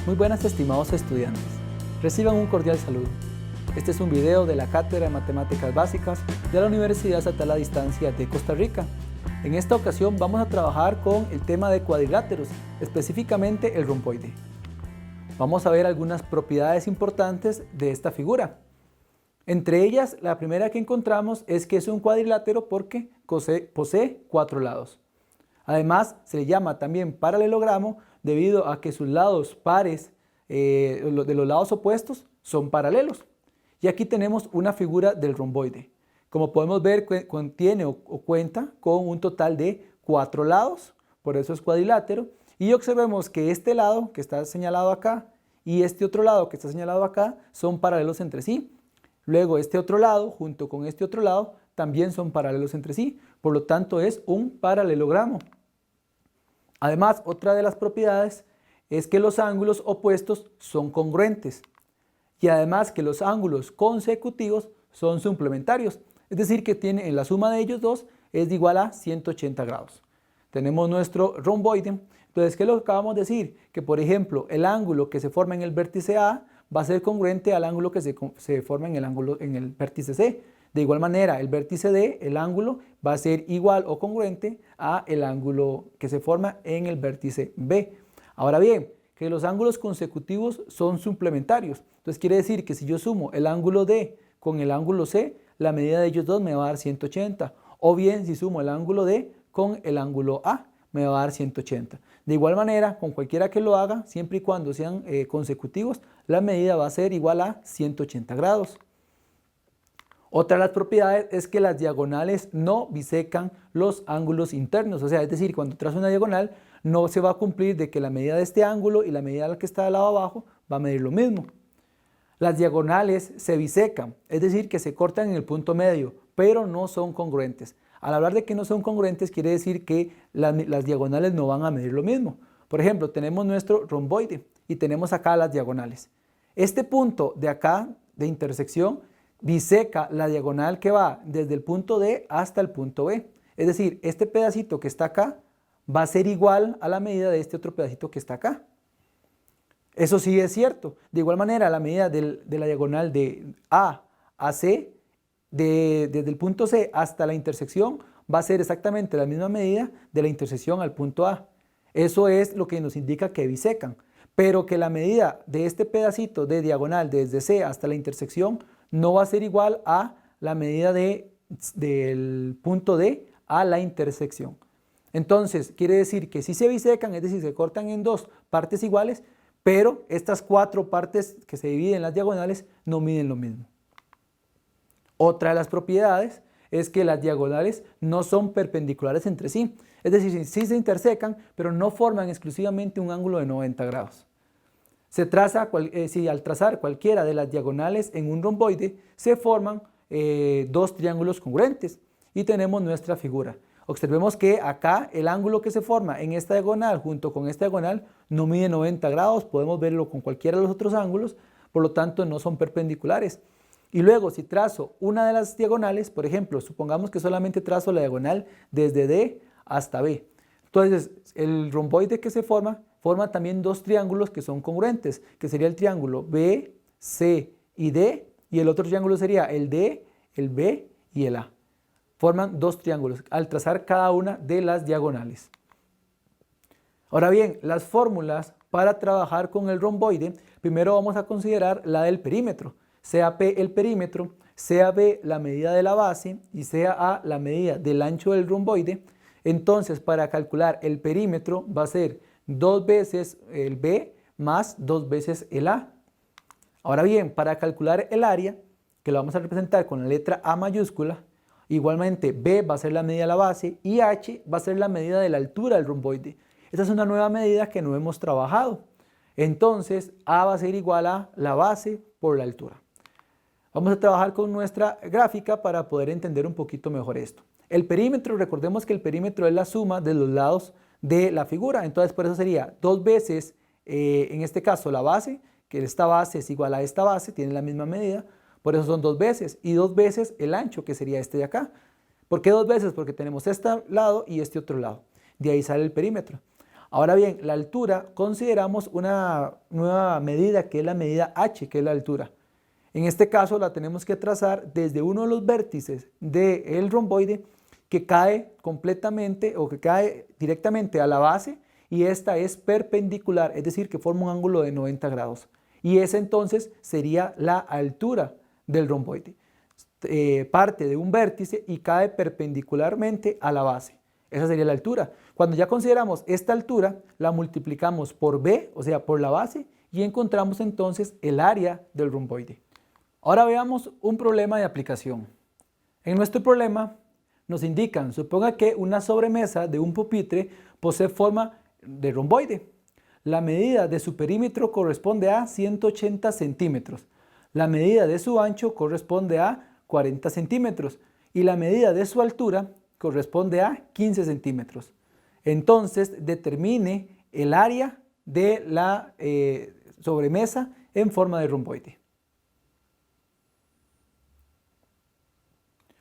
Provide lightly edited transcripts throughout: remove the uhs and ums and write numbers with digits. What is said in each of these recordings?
Muy buenas, estimados estudiantes. Reciban un cordial saludo. Este es un video de la Cátedra de Matemáticas Básicas de la Universidad Estatal a Distancia de Costa Rica. En esta ocasión vamos a trabajar con el tema de cuadriláteros, específicamente el romboide. Vamos a ver algunas propiedades importantes de esta figura. Entre ellas, la primera que encontramos es que es un cuadrilátero porque posee 4 lados. Además, se le llama también paralelogramo debido a que sus lados pares de los lados opuestos son paralelos. Y aquí tenemos una figura del romboide. Como podemos ver, contiene o cuenta con un total de 4 lados, por eso es cuadrilátero. Y observemos que este lado que está señalado acá y este otro lado que está señalado acá son paralelos entre sí. Luego este otro lado junto con este otro lado también son paralelos entre sí, por lo tanto es un paralelogramo. Además, otra de las propiedades es que los ángulos opuestos son congruentes y además que los ángulos consecutivos son suplementarios, es decir que en la suma de ellos dos es igual a 180 grados. Tenemos nuestro romboide. Entonces, ¿qué es lo que acabamos de decir? Que por ejemplo el ángulo que se forma en el vértice A va a ser congruente al ángulo que se forma en el vértice C. De igual manera, el vértice D, el ángulo, va a ser igual o congruente a el ángulo que se forma en el vértice B. Ahora bien, que los ángulos consecutivos son suplementarios. Entonces quiere decir que si yo sumo el ángulo D con el ángulo C, la medida de ellos dos me va a dar 180. O bien, si sumo el ángulo D con el ángulo A, me va a dar 180. De igual manera, con cualquiera que lo haga, siempre y cuando sean consecutivos, la medida va a ser igual a 180 grados. Otra de las propiedades es que las diagonales no bisecan los ángulos internos, o sea, es decir, cuando trazo una diagonal no se va a cumplir de que la medida de este ángulo y la medida de la que está al lado abajo va a medir lo mismo. Las diagonales se bisecan, es decir, que se cortan en el punto medio, pero no son congruentes. Al hablar de que no son congruentes quiere decir que las diagonales no van a medir lo mismo. Por ejemplo, tenemos nuestro romboide y tenemos acá las diagonales. Este punto de acá de intersección biseca la diagonal que va desde el punto D hasta el punto B. Es decir, este pedacito que está acá va a ser igual a la medida de este otro pedacito que está acá. Eso sí es cierto. De igual manera, la medida de la diagonal de A a C, desde el punto C hasta la intersección, va a ser exactamente la misma medida de la intersección al punto A. Eso es lo que nos indica que bisecan. Pero que la medida de este pedacito de diagonal desde C hasta la intersección no va a ser igual a la medida del punto D a la intersección. Entonces, quiere decir que si se bisecan, es decir, se cortan en dos partes iguales, pero estas 4 partes que se dividen en las diagonales no miden lo mismo. Otra de las propiedades es que las diagonales no son perpendiculares entre sí, es decir, sí se intersecan, pero no forman exclusivamente un ángulo de 90 grados. Si al trazar cualquiera de las diagonales en un romboide, se forman 2 triángulos congruentes y tenemos nuestra figura. Observemos que acá el ángulo que se forma en esta diagonal junto con esta diagonal no mide 90 grados, podemos verlo con cualquiera de los otros ángulos, por lo tanto no son perpendiculares. Y luego si trazo una de las diagonales, por ejemplo, supongamos que solamente trazo la diagonal desde D hasta B. Entonces el romboide que se forma también 2 triángulos que son congruentes, que sería el triángulo B, C y D, y el otro triángulo sería el D, el B y el A. Forman 2 triángulos al trazar cada una de las diagonales. Ahora bien, las fórmulas para trabajar con el romboide, primero vamos a considerar la del perímetro, sea P el perímetro, sea B la medida de la base y sea A la medida del ancho del romboide. Entonces, para calcular el perímetro va a ser 2 veces el B más 2 veces el A. Ahora bien, para calcular el área, que lo vamos a representar con la letra A mayúscula, igualmente B va a ser la medida de la base y H va a ser la medida de la altura del romboide. Esta es una nueva medida que no hemos trabajado. Entonces, A va a ser igual a la base por la altura. Vamos a trabajar con nuestra gráfica para poder entender un poquito mejor esto. El perímetro, recordemos que el perímetro es la suma de los lados de la figura, entonces por eso sería 2 veces, en este caso la base, que esta base es igual a esta base, tiene la misma medida, por eso son 2 veces, y 2 veces el ancho, que sería este de acá. ¿Por qué 2 veces? Porque tenemos este lado y este otro lado, de ahí sale el perímetro. Ahora bien, la altura, consideramos una nueva medida que es la medida h, que es la altura. En este caso la tenemos que trazar desde uno de los vértices del romboide que cae completamente o que cae directamente a la base, y esta es perpendicular, es decir, que forma un ángulo de 90 grados. Y esa entonces sería la altura del romboide. Parte de un vértice y cae perpendicularmente a la base. Esa sería la altura. Cuando ya consideramos esta altura, la multiplicamos por b, o sea, por la base, y encontramos entonces el área del romboide. Ahora veamos un problema de aplicación. En nuestro problema nos indican, suponga que una sobremesa de un pupitre posee forma de romboide. La medida de su perímetro corresponde a 180 centímetros. La medida de su ancho corresponde a 40 centímetros y la medida de su altura corresponde a 15 centímetros. Entonces determine el área de la sobremesa en forma de romboide.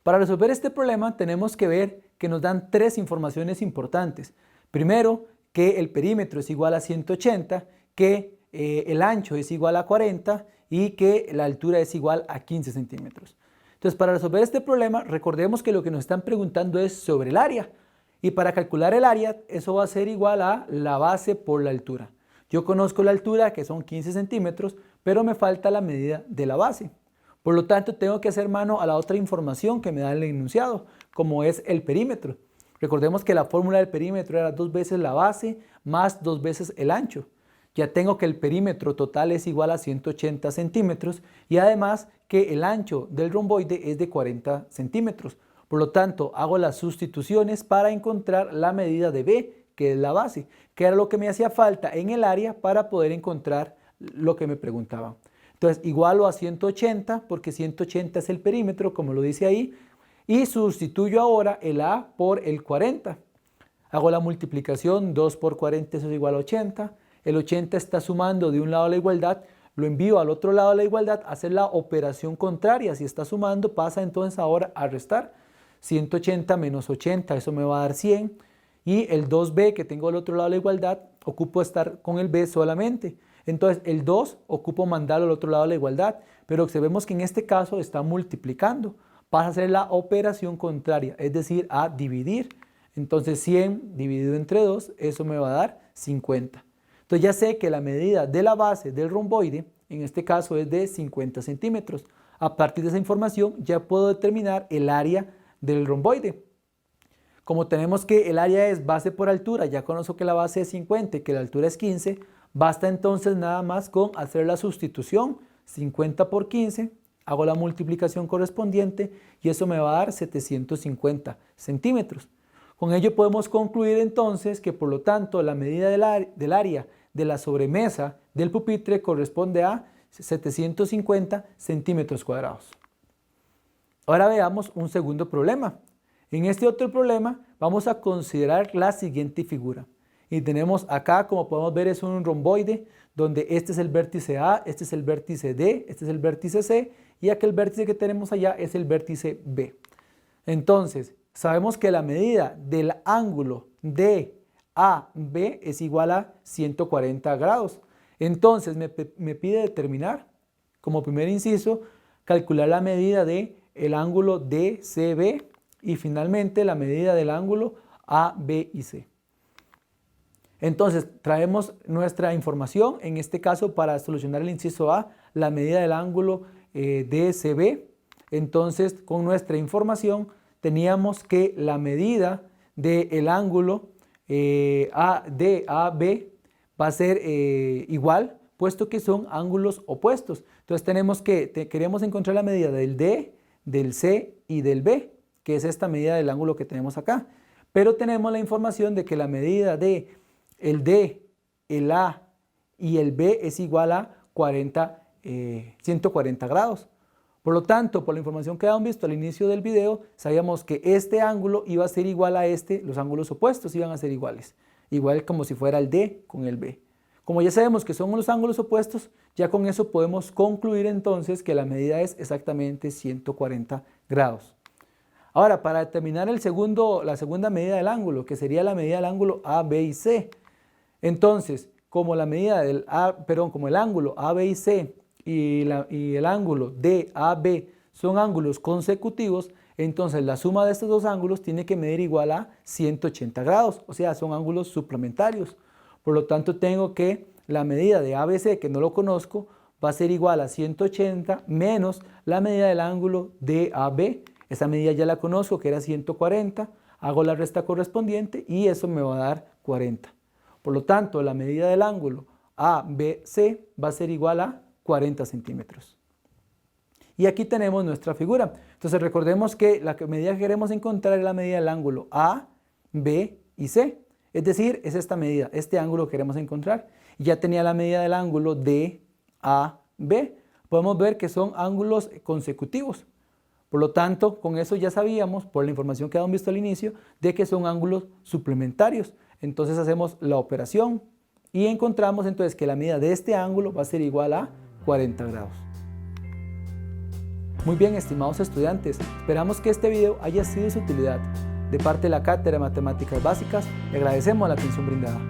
Para resolver este problema tenemos que ver que nos dan tres informaciones importantes. Primero, que el perímetro es igual a 180, que el ancho es igual a 40 y que la altura es igual a 15 centímetros. Entonces, para resolver este problema, recordemos que lo que nos están preguntando es sobre el área. Y para calcular el área, eso va a ser igual a la base por la altura. Yo conozco la altura, que son 15 centímetros, pero me falta la medida de la base. Por lo tanto, tengo que hacer mano a la otra información que me da el enunciado, como es el perímetro. Recordemos que la fórmula del perímetro era 2 veces la base más 2 veces el ancho. Ya tengo que el perímetro total es igual a 180 centímetros y además que el ancho del romboide es de 40 centímetros. Por lo tanto, hago las sustituciones para encontrar la medida de B, que es la base, que era lo que me hacía falta en el área para poder encontrar lo que me preguntaban. Entonces, igualo a 180 porque 180 es el perímetro, como lo dice ahí, y sustituyo ahora el A por el 40. Hago la multiplicación, 2 por 40, eso es igual a 80. El 80 está sumando de un lado a la igualdad, lo envío al otro lado de la igualdad a hacer la operación contraria. Si está sumando, pasa entonces ahora a restar. 180 menos 80, eso me va a dar 100. Y el 2b que tengo al otro lado de la igualdad, ocupo estar con el b solamente. Entonces el 2 ocupo mandarlo al otro lado de la igualdad, pero observemos que en este caso está multiplicando. Pasa a hacer la operación contraria, es decir, a dividir. Entonces 100 dividido entre 2, eso me va a dar 50. Entonces ya sé que la medida de la base del romboide, en este caso es de 50 centímetros. A partir de esa información ya puedo determinar el área del romboide. Como tenemos que el área es base por altura, ya conozco que la base es 50 y que la altura es 15, basta entonces nada más con hacer la sustitución, 50 por 15, hago la multiplicación correspondiente y eso me va a dar 750 centímetros. Con ello podemos concluir entonces que por lo tanto la medida del área de la sobremesa del pupitre corresponde a 750 centímetros cuadrados. Ahora veamos un segundo problema. En este otro problema vamos a considerar la siguiente figura. Y tenemos acá, como podemos ver, es un romboide donde este es el vértice A, este es el vértice D, este es el vértice C y aquel vértice que tenemos allá es el vértice B. Entonces, sabemos que la medida del ángulo DAB es igual a 140 grados. Entonces, me pide determinar, como primer inciso, calcular la medida del ángulo DCB y finalmente la medida del ángulo AB y C. Entonces, traemos nuestra información, en este caso para solucionar el inciso A, la medida del ángulo DCB. Entonces, con nuestra información teníamos que la medida del ángulo DAB va a ser igual, puesto que son ángulos opuestos. Entonces tenemos que, queremos encontrar la medida del D, del C y del B, que es esta medida del ángulo que tenemos acá. Pero tenemos la información de que la medida de el D, el A y el B es igual a 140 grados. Por lo tanto, por la información que habíamos visto al inicio del video, sabíamos que este ángulo iba a ser igual a este, los ángulos opuestos iban a ser iguales. Igual como si fuera el D con el B. Como ya sabemos que son los ángulos opuestos, ya con eso podemos concluir entonces que la medida es exactamente 140 grados. Ahora, para determinar la segunda medida del ángulo, que sería la medida del ángulo A, B y C, Entonces, como la medida del como el ángulo AB y C y el ángulo DAB son ángulos consecutivos, entonces la suma de estos dos ángulos tiene que medir igual a 180 grados, o sea, son ángulos suplementarios. Por lo tanto, tengo que la medida de ABC, que no lo conozco, va a ser igual a 180 menos la medida del ángulo DAB. Esa medida ya la conozco, que era 140, hago la resta correspondiente y eso me va a dar 40. Por lo tanto, la medida del ángulo ABC va a ser igual a 40 centímetros. Y aquí tenemos nuestra figura. Entonces recordemos que la medida que queremos encontrar es la medida del ángulo A, B y C. Es decir, es esta medida, este ángulo que queremos encontrar. Y ya tenía la medida del ángulo DAB. Podemos ver que son ángulos consecutivos. Por lo tanto, con eso ya sabíamos, por la información que habíamos visto al inicio, de que son ángulos suplementarios. Entonces hacemos la operación y encontramos entonces que la medida de este ángulo va a ser igual a 40 grados. Muy bien, estimados estudiantes, esperamos que este video haya sido de su utilidad. De parte de la Cátedra de Matemáticas Básicas, le agradecemos la atención brindada.